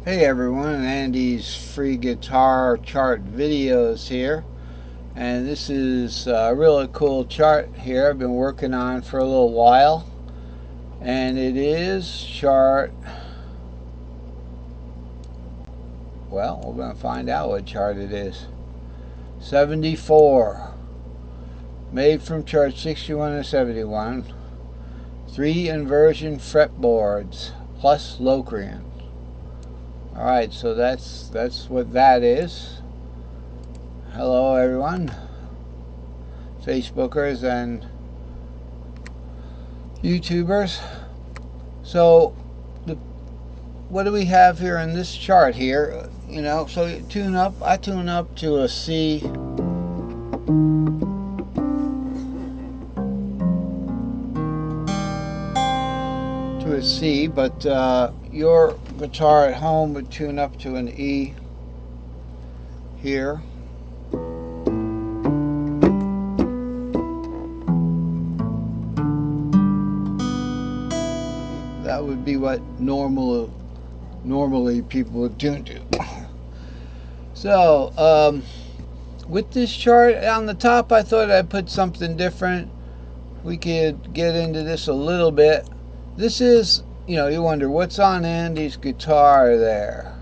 Hey everyone, Andy's free guitar chart videos here, and this is a really cool chart here I've been working on for a little while, and it is chart, well, we're going to find out what chart it is. 74, made from chart 61 and 71, 3 inversion fretboards plus Locrian. Alright, so that's what that is. Hello everyone, Facebookers and YouTubers. So what do we have here in this chart here? You know, so you tune up, I tune up to a C, but your guitar at home would tune up to an E here. That would be what normally people would tune to. So with this chart on the top, I thought I'd put something different. We could get into this a little bit. This is, you know, you wonder what's on Andy's guitar there.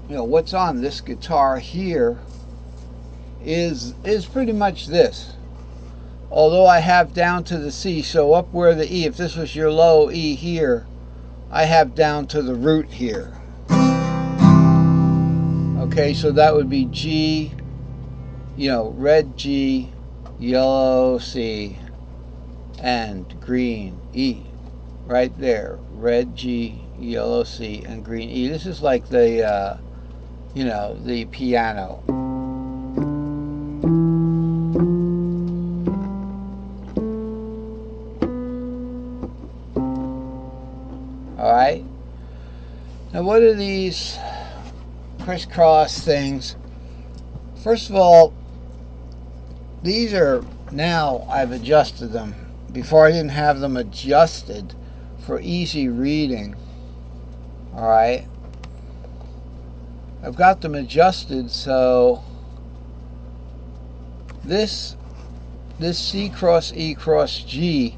You know, what's on this guitar here is pretty much this. Although I have down to the C, so up where the E, if this was your low E here, I have down to the root here. Okay, so that would be G, you know, red G, yellow C, and green E. Right there, red G, yellow C, and green E. This is like the, you know, the piano. Alright, now what are these crisscross things? First of all, these are, now I've adjusted them. Before I didn't have them adjusted for easy reading. Alright, I've got them adjusted so this C cross E cross G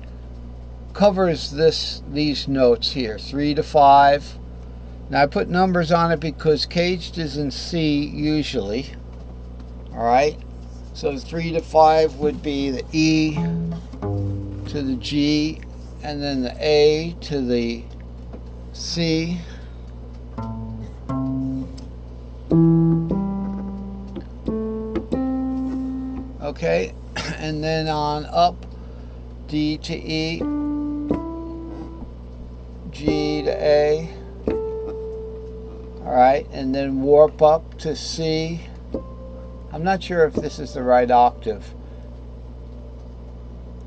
covers these notes here, 3 to 5. Now I put numbers on it because caged is in C usually. Alright, so 3 to 5 would be the E to the G, and then the A to the C. Okay, and then on up, D to E, G to A. Alright, and then warp up to C. I'm not sure if this is the right octave.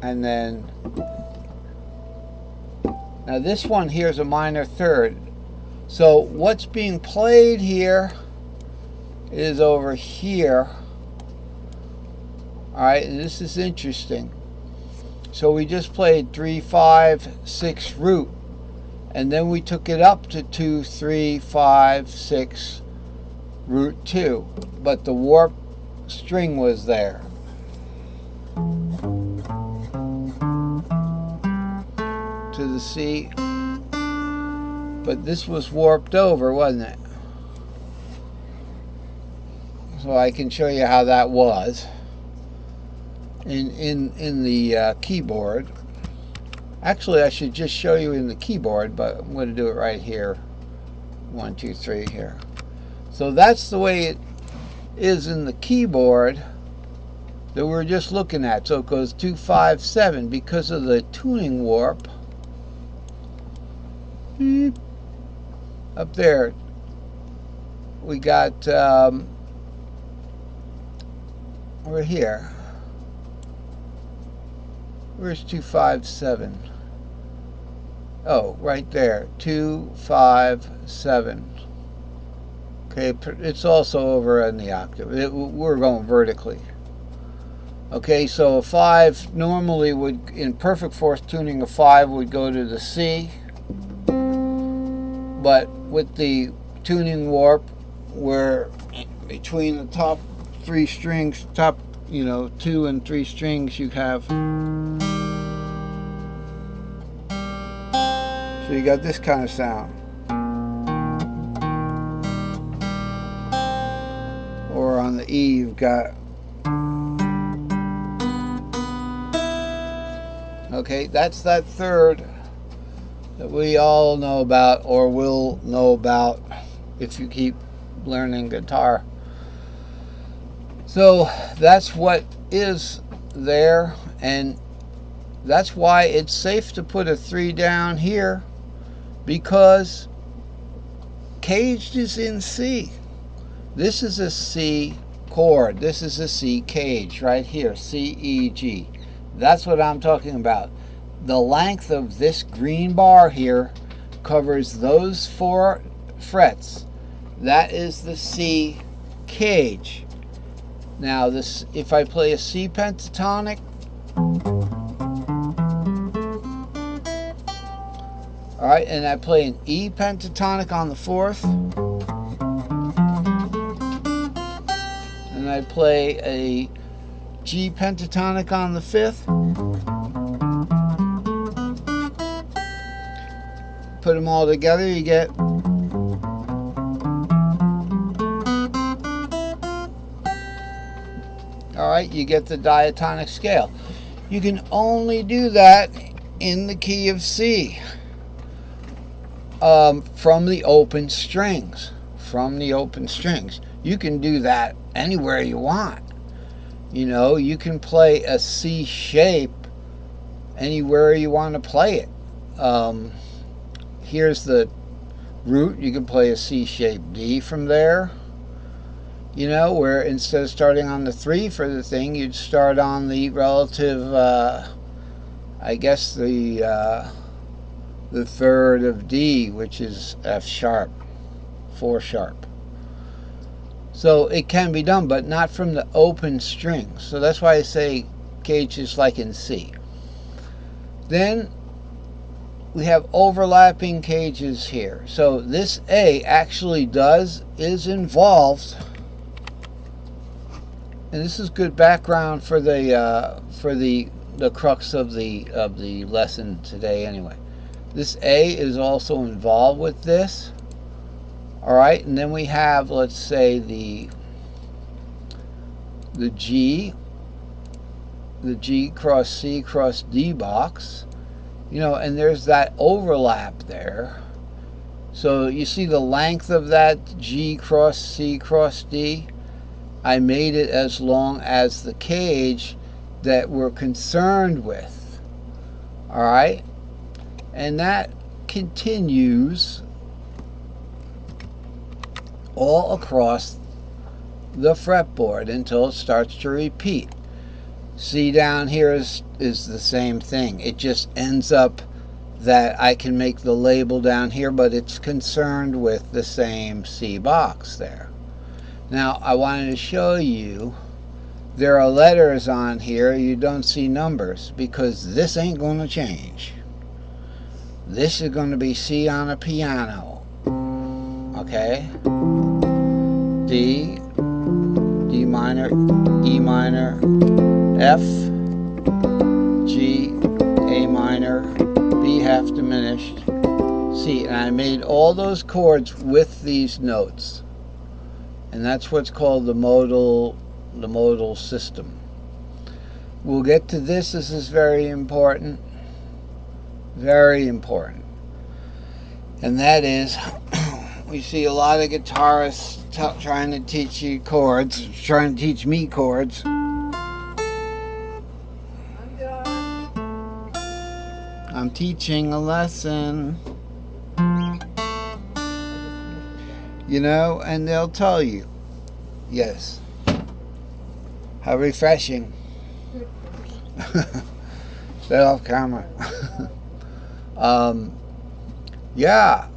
And then, now this one here is a minor third. So what's being played here is over here. Alright, and this is interesting. So we just played 3, 5, 6 root, and then we took it up to 2, 3, 5, 6 root 2, but the warp string was there. To the C, but this was warped over, wasn't it? So I can show you how that was in the keyboard. Actually, I should just show you in the keyboard, but I'm going to do it right here. 1, 2, 3 here. So that's the way it is in the keyboard that we're just looking at. So it goes 2, 5, 7 because of the tuning warp. Up there we got over here. Where's 2, 5, 7? Oh, right there. 2, 5, 7. Okay, it's also over in the octave. We're going vertically. Okay, so a 5 normally would, in perfect fourth tuning, a 5 would go to the C, but with the tuning warp, where between the top 3 strings, top 2 and 3 strings, you have, so you got this kind of sound. Or on the E, you've got, okay, that's that third that we all know about, or will know about if you keep learning guitar. So that's what is there, and that's why it's safe to put a 3 down here, because caged is in C. This is a C chord. This is a C cage right here, C, E, G. That's what I'm talking about. The length of this green bar here covers those 4 frets. That is the C cage. Now this, if I play a C pentatonic, all right, and I play an E pentatonic on the 4th, and I play a G pentatonic on the 5th, put them all together, you get you get the diatonic scale. You can only do that in the key of C, from the open strings. From the open strings. You can do that anywhere you want. You can play a C shape anywhere you want to play it. Here's the root. You can play a C shape D from there. Where instead of starting on the 3 for the thing, you'd start on the relative, I guess the 3rd of D, which is F sharp, 4 sharp. So it can be done, but not from the open strings. So that's why I say cage is like in C. Then we have overlapping cages here. So this A actually is involved. And this is good background for the crux of the lesson today anyway. This A is also involved with this. All right, and then we have, let's say, the G cross C cross D box, and there's that overlap there. So you see the length of that G cross C cross D. I made it as long as the cage that we're concerned with. All right, and that continues all across the fretboard until it starts to repeat. C down here is the same thing. It just ends up that I can make the label down here, but it's concerned with the same C box there. Now I wanted to show you there are letters on here. You don't see numbers because this ain't going to change. This is going to be C on a piano. Okay? D, D minor, E minor, F, G, A minor, B half diminished, C. And I made all those chords with these notes. And that's what's called the modal system. We'll get to this. This is very important. Very important. And that is, we see a lot of guitarists trying to teach you chords, trying to teach me chords. I'm teaching a lesson. And they'll tell you, yes. How refreshing. Stay off camera. Yeah.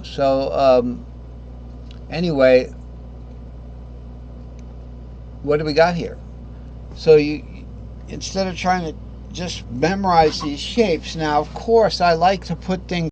So, anyway, what do we got here? So you, instead of trying to just memorize these shapes, now of course I like to put things